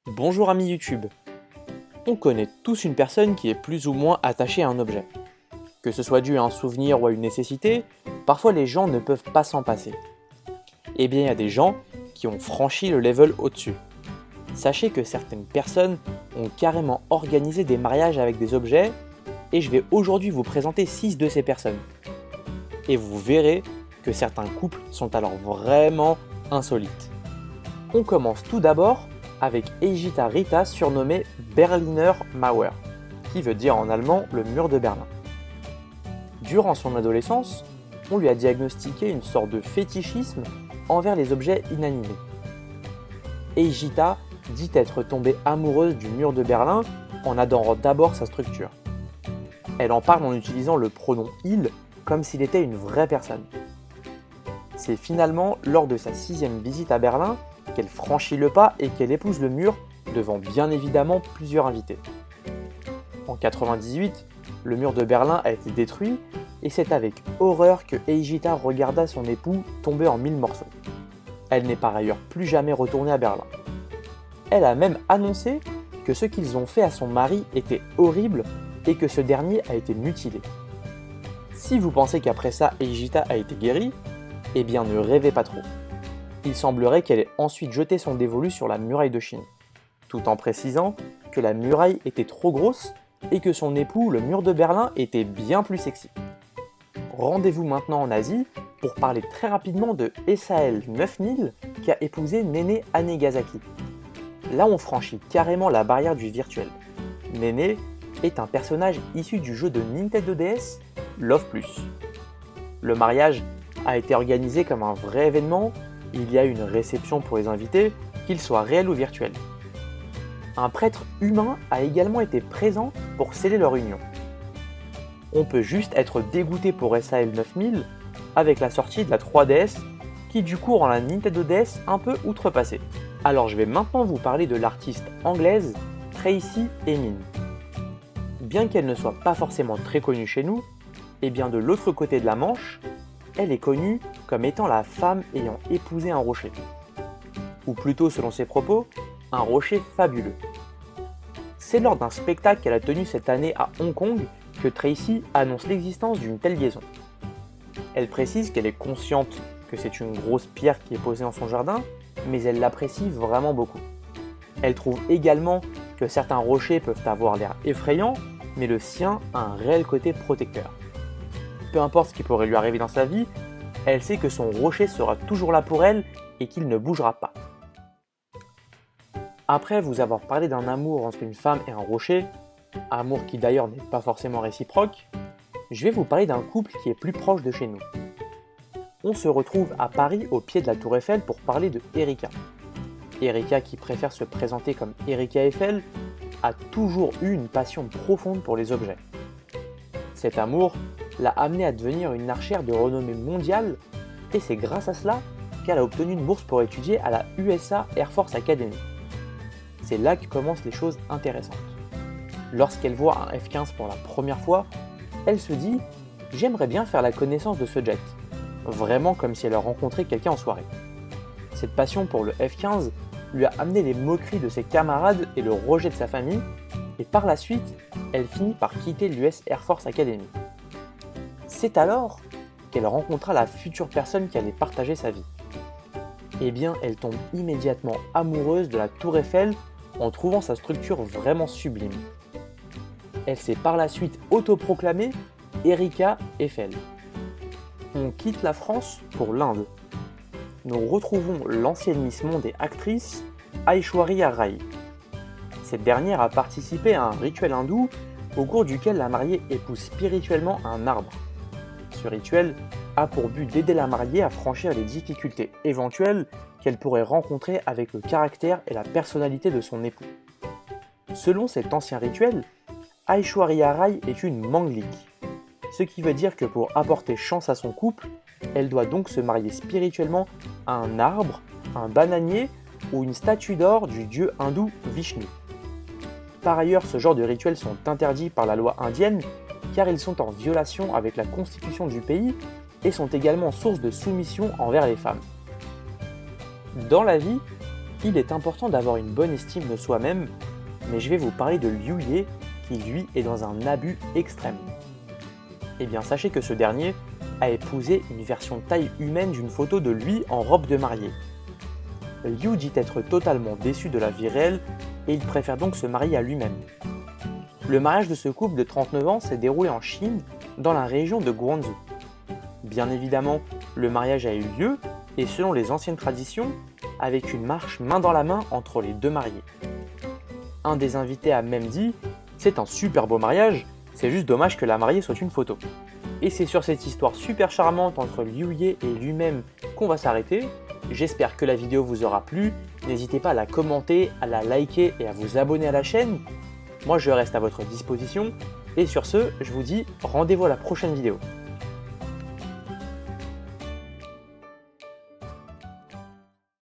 Bonjour amis YouTube. On connaît tous une personne qui est plus ou moins attachée à un objet. Que ce soit dû à un souvenir ou à une nécessité, parfois les gens ne peuvent pas s'en passer. Eh bien, il y a des gens qui ont franchi le level au-dessus. Sachez que certaines personnes ont carrément organisé des mariages avec des objets et je vais aujourd'hui vous présenter 6 de ces personnes. Et vous verrez que certains couples sont alors vraiment insolites. On commence tout d'abord avec Eijita Rita, surnommée Berliner Mauer, qui veut dire en allemand le mur de Berlin. Durant son adolescence, on lui a diagnostiqué une sorte de fétichisme envers les objets inanimés. Eijita dit être tombée amoureuse du mur de Berlin en adorant d'abord sa structure. Elle en parle en utilisant le pronom « il » comme s'il était une vraie personne. C'est finalement lors de sa 6e visite à Berlin qu'elle franchit le pas et qu'elle épouse le mur devant bien évidemment plusieurs invités. En 1998, le mur de Berlin a été détruit et c'est avec horreur que Eijita regarda son époux tomber en 1000 morceaux. Elle n'est par ailleurs plus jamais retournée à Berlin. Elle a même annoncé que ce qu'ils ont fait à son mari était horrible et que ce dernier a été mutilé. Si vous pensez qu'après ça Eijita a été guérie, eh bien ne rêvez pas trop. Il semblerait qu'elle ait ensuite jeté son dévolu sur la muraille de Chine, tout en précisant que la muraille était trop grosse et que son époux, le mur de Berlin, était bien plus sexy. Rendez-vous maintenant en Asie pour parler très rapidement de Esael 9000 qui a épousé Nene Hanegasaki. Là on franchit carrément la barrière du virtuel. Nene est un personnage issu du jeu de Nintendo DS Love Plus. Le mariage a été organisé comme un vrai événement. Il y a une réception pour les invités, qu'ils soient réels ou virtuels. Un prêtre humain a également été présent pour sceller leur union. On peut juste être dégoûté pour SAL 9000 avec la sortie de la 3DS qui du coup rend la Nintendo DS un peu outrepassée. Alors je vais maintenant vous parler de l'artiste anglaise Tracey Emin. Bien qu'elle ne soit pas forcément très connue chez nous, et bien de l'autre côté de la Manche, elle est connue comme étant la femme ayant épousé un rocher. Ou plutôt, selon ses propos, un rocher fabuleux. C'est lors d'un spectacle qu'elle a tenu cette année à Hong Kong que Tracey annonce l'existence d'une telle liaison. Elle précise qu'elle est consciente que c'est une grosse pierre qui est posée dans son jardin, mais elle l'apprécie vraiment beaucoup. Elle trouve également que certains rochers peuvent avoir l'air effrayants, mais le sien a un réel côté protecteur. Peu importe ce qui pourrait lui arriver dans sa vie, elle sait que son rocher sera toujours là pour elle et qu'il ne bougera pas. Après vous avoir parlé d'un amour entre une femme et un rocher, amour qui d'ailleurs n'est pas forcément réciproque, je vais vous parler d'un couple qui est plus proche de chez nous. On se retrouve à Paris au pied de la Tour Eiffel pour parler de Erika. Erika, qui préfère se présenter comme Erika Eiffel, a toujours eu une passion profonde pour les objets. Cet amour l'a amenée à devenir une archère de renommée mondiale et c'est grâce à cela qu'elle a obtenu une bourse pour étudier à la USA Air Force Academy. C'est là que commencent les choses intéressantes. Lorsqu'elle voit un F-15 pour la première fois, elle se dit « J'aimerais bien faire la connaissance de ce jet », vraiment comme si elle rencontrait quelqu'un en soirée. Cette passion pour le F-15 lui a amené les moqueries de ses camarades et le rejet de sa famille, et par la suite, elle finit par quitter l'US Air Force Academy. C'est alors qu'elle rencontra la future personne qui allait partager sa vie. Eh bien, elle tombe immédiatement amoureuse de la Tour Eiffel en trouvant sa structure vraiment sublime. Elle s'est par la suite autoproclamée Erika Eiffel. On quitte la France pour l'Inde. Nous retrouvons l'ancienne Miss Monde et actrice Aishwarya Rai. Cette dernière a participé à un rituel hindou au cours duquel la mariée épouse spirituellement un arbre. Ce rituel a pour but d'aider la mariée à franchir les difficultés éventuelles qu'elle pourrait rencontrer avec le caractère et la personnalité de son époux. Selon cet ancien rituel, Aishwarya Rai est une Manglik, ce qui veut dire que pour apporter chance à son couple, elle doit donc se marier spirituellement à un arbre, un bananier ou une statue d'or du dieu hindou Vishnu. Par ailleurs, ce genre de rituels sont interdits par la loi indienne car ils sont en violation avec la constitution du pays et sont également source de soumission envers les femmes. Dans la vie, il est important d'avoir une bonne estime de soi-même, mais je vais vous parler de Liu Ye qui lui est dans un abus extrême. Eh bien sachez que ce dernier a épousé une version taille humaine d'une photo de lui en robe de mariée. Liu dit être totalement déçu de la vie réelle et il préfère donc se marier à lui-même. Le mariage de ce couple de 39 ans s'est déroulé en Chine, dans la région de Guangzhou. Bien évidemment, le mariage a eu lieu et selon les anciennes traditions, avec une marche main dans la main entre les deux mariés. Un des invités a même dit « C'est un super beau mariage, c'est juste dommage que la mariée soit une photo ». Et c'est sur cette histoire super charmante entre Liu Ye et lui-même qu'on va s'arrêter. J'espère que la vidéo vous aura plu, n'hésitez pas à la commenter, à la liker et à vous abonner à la chaîne. Moi je reste à votre disposition, et sur ce, je vous dis rendez-vous à la prochaine vidéo.